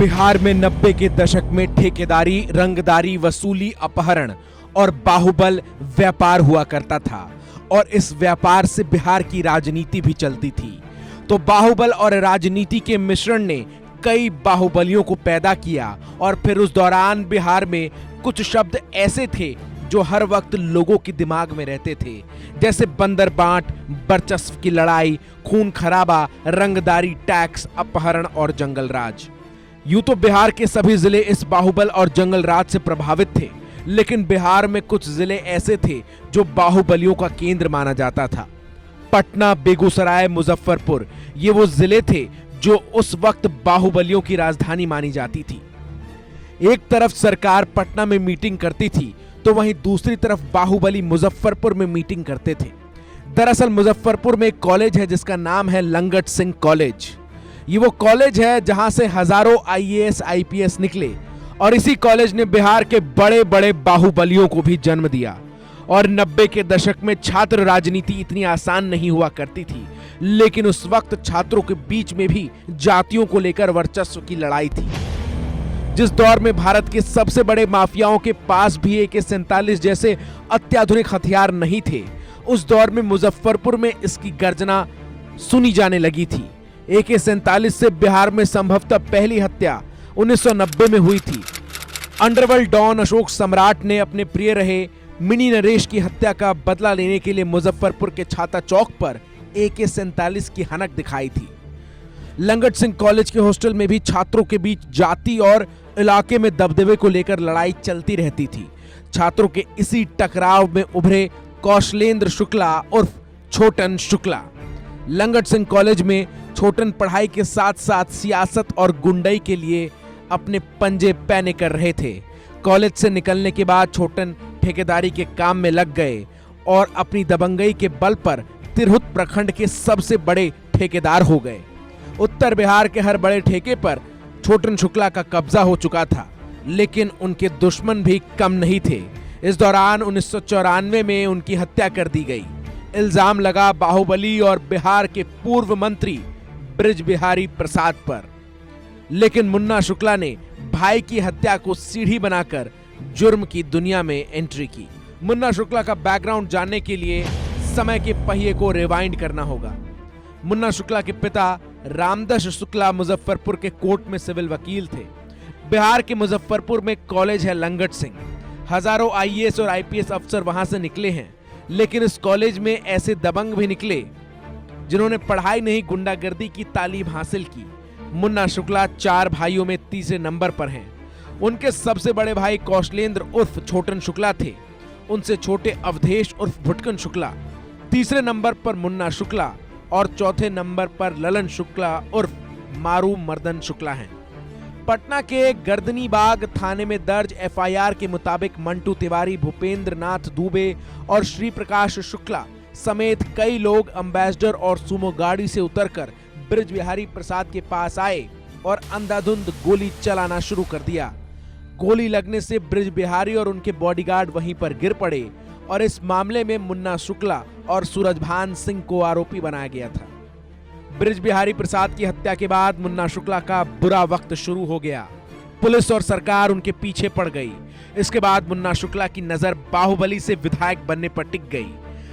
बिहार में 90 के दशक में ठेकेदारी, रंगदारी, वसूली, अपहरण और बाहुबल व्यापार हुआ करता था और इस व्यापार से बिहार की राजनीति भी चलती थी। तो बाहुबल और राजनीति के मिश्रण ने कई बाहुबलियों को पैदा किया और फिर उस दौरान बिहार में कुछ शब्द ऐसे थे जो हर वक्त लोगों के दिमाग में रहते थे, जैसे बंदर बांट, वर्चस्व की लड़ाई, खून खराबा, रंगदारी, टैक्स, अपहरण और जंगल राज। यूं तो बिहार के सभी जिले इस बाहुबल और जंगल राज से प्रभावित थे, लेकिन बिहार में कुछ जिले ऐसे थे जो बाहुबलियों का केंद्र माना जाता था। पटना, बेगूसराय, मुजफ्फरपुर, ये वो जिले थे जो उस वक्त बाहुबलियों की राजधानी मानी जाती थी। एक तरफ सरकार पटना में मीटिंग करती थी तो वहीं दूसरी तरफ बाहुबली मुजफ्फरपुर में मीटिंग करते थे। दरअसल मुजफ्फरपुर में एक कॉलेज है जिसका नाम है लंगट सिंह कॉलेज। ये वो कॉलेज है जहां से हजारों आईएएस आईपीएस निकले और इसी कॉलेज ने बिहार के बड़े बड़े बाहुबलियों को भी जन्म दिया। और 90 के दशक में छात्र राजनीति इतनी आसान नहीं हुआ करती थी, लेकिन उस वक्त छात्रों के बीच में भी जातियों को लेकर वर्चस्व की लड़ाई थी। जिस दौर में भारत के सबसे बड़े माफियाओं के पास भी AK-47 जैसे अत्याधुनिक हथियार नहीं थे, उस दौर में मुजफ्फरपुर में इसकी गर्जना सुनी जाने लगी थी। AK-47 से बिहार में संभवतः पहली हत्या 1990 में हुई थी। अंडरवर्ल्ड डॉन अशोक सम्राट ने अपने प्रिय रहे मिनी नरेश की हत्या का बदला लेने के लिए मुजफ्फरपुर के छाता चौक पर AK-47 की हनक दिखाई थी। लंगट सिंह कॉलेज के हॉस्टल में भी छात्रों के बीच जाति और इलाके में दबदबे को लेकर लड़ाई चलती रहती थी। छात्रों के इसी टकराव में उभरे कौशलेंद्र शुक्ला उर्फ छोटन शुक्ला। लंगट सिंह कॉलेज में छोटन पढ़ाई के साथ साथ सियासत और गुंडई के लिए अपने पंजे पैने कर रहे थे। कॉलेज से निकलने के बाद छोटन ठेकेदारी के काम में लग गए और अपनी दबंगई के बल पर तिरहुत प्रखंड के सबसे बड़े ठेकेदार हो गए। उत्तर बिहार के हर बड़े ठेके पर छोटन शुक्ला का कब्जा हो चुका था, लेकिन उनके दुश्मन भी कम नहीं थे। इस दौरान 1994 में उनकी हत्या कर दी गई। इल्जाम लगा बाहुबली और बिहार के पूर्व मंत्री ब्रिज बिहारी प्रसाद पर, लेकिन मुन्ना शुक्ला ने भाई की हत्या को सीढ़ी बनाकर जुर्म की दुनिया में एंट्री की। मुन्ना शुक्ला का बैकग्राउंड जानने के लिए समय के पहिए को रिवाइंड करना होगा। मुन्ना शुक्ला के पिता रामदश शुक्ला मुजफ्फरपुर के कोर्ट में सिविल वकील थे। बिहार के मुजफ्फरपुर में कॉलेज है लंगट सिंह। हजारों आईएएस और आईपीएस अफसर वहां से निकले हैं, लेकिन इस कॉलेज में ऐसे दबंग भी निकले जिन्होंने पढ़ाई नहीं गुंडागर्दी की तालीम हासिल की। मुन्ना शुक्ला 4 भाइयों में तीसरे नंबर पर हैं। उनके सबसे बड़े भाई कौशलेंद्र उर्फ छोटन शुक्ला थे। उनसे छोटे अवधेश उर्फ भुटकन शुक्ला, तीसरे नंबर पर मुन्ना शुक्ला और चौथे नंबर पर ललन शुक्ला उर्फ मारू मर्दन शुक्ला हैं। पटना के गर्दनी बाग थाने में दर्ज एफआईआर के मुताबिक मंटू तिवारी, भूपेंद्र नाथ दुबे और श्री प्रकाश शुक्ला समेत कई लोग अम्बेसडर और सुमो गाड़ी से उतरकर ब्रिज बिहारी प्रसाद के पास आए और अंधाधुंध गोली चलाना शुरू कर दिया। गोली लगने से ब्रिज बिहारी और उनके बॉडीगार्ड वहीं पर गिर पड़े और इस मामले में मुन्ना शुक्ला और सूरजभान सिंह को आरोपी बनाया गया था। ब्रिज बिहारी प्रसाद की हत्या के बाद मुन्ना शुक्ला का बुरा वक्त शुरू हो गया। पुलिस और सरकार उनके पीछे पड़ गई। इसके बाद मुन्ना शुक्ला की नजर बाहुबली से विधायक बनने पर टिक गई।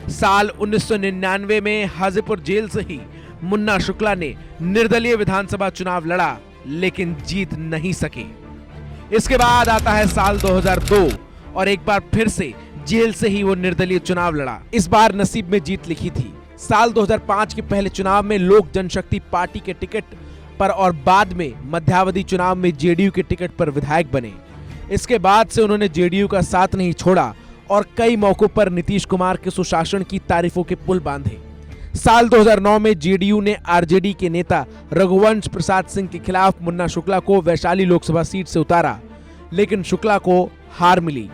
साल 1999 में हाजीपुर जेल से ही मुन्ना शुक्ला ने निर्दलीय विधानसभा चुनाव लड़ा, लेकिन जीत नहीं सके। इसके बाद आता है साल 2002 और एक बार फिर से जेल से ही वो निर्दलीय चुनाव लड़ा। इस बार नसीब में जीत लिखी थी। साल 2005 के पहले चुनाव में लोक जनशक्ति पार्टी के टिकट पर और बाद में मध्यावधि चुनाव में जेडीयू के टिकट पर विधायक बने। इसके बाद से उन्होंने जेडीयू का साथ नहीं छोड़ा और कई मौकों पर नीतीश कुमार के सुशासन की तारीफों के पुल बांधे। साल 2009 में जेडीयू ने आरजेडी के नेता रघुवंश प्रसाद सिंह के खिलाफ मुन्ना शुक्ला को वैशाली लोकसभा सीट से उतारा, लेकिन शुक्ला को हार मिली।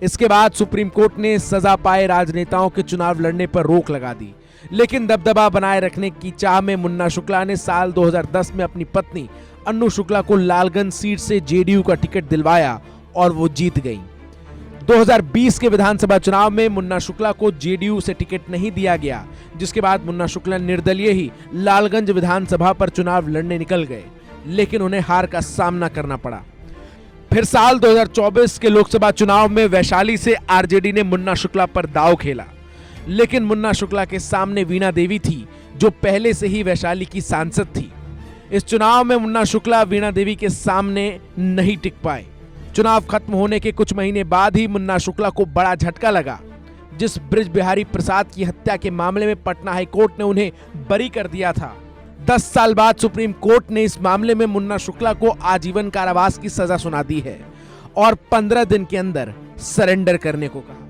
इसके बाद सुप्रीम कोर्ट ने सजा पाए राजनेताओं के चुनाव लड़ने पर रोक लगा दी, लेकिन दबदबा बनाए रखने की चाह में मुन्ना शुक्ला ने साल 2010 में अपनी पत्नी अन्नू शुक्ला को लालगंज सीट से जेडीयू का टिकट दिलवाया और वो जीत गई। 2020 के विधानसभा चुनाव में मुन्ना शुक्ला को जेडीयू से टिकट नहीं दिया गया, जिसके बाद मुन्ना शुक्ला निर्दलीय ही लालगंज विधानसभा पर चुनाव लड़ने निकल गए। लेकिन उन्हें हार का सामना करना पड़ा। फिर साल 2024 के लोकसभा चुनाव में वैशाली से आरजेडी ने मुन्ना शुक्ला पर दांव खेला, लेकिन मुन्ना शुक्ला के सामने वीणा देवी थी, जो पहले से ही वैशाली की सांसद थी। इस चुनाव में मुन्ना शुक्ला वीणा देवी के सामने नहीं टिक पाए। चुनाव खत्म होने के कुछ महीने बाद ही मुन्ना शुक्ला को बड़ा झटका लगा। जिस बृज बिहारी प्रसाद की हत्या के मामले में पटना हाईकोर्ट ने उन्हें बरी कर दिया था, 10 साल बाद सुप्रीम कोर्ट ने इस मामले में मुन्ना शुक्ला को आजीवन कारावास की सजा सुना दी है और 15 दिन के अंदर सरेंडर करने को कहा।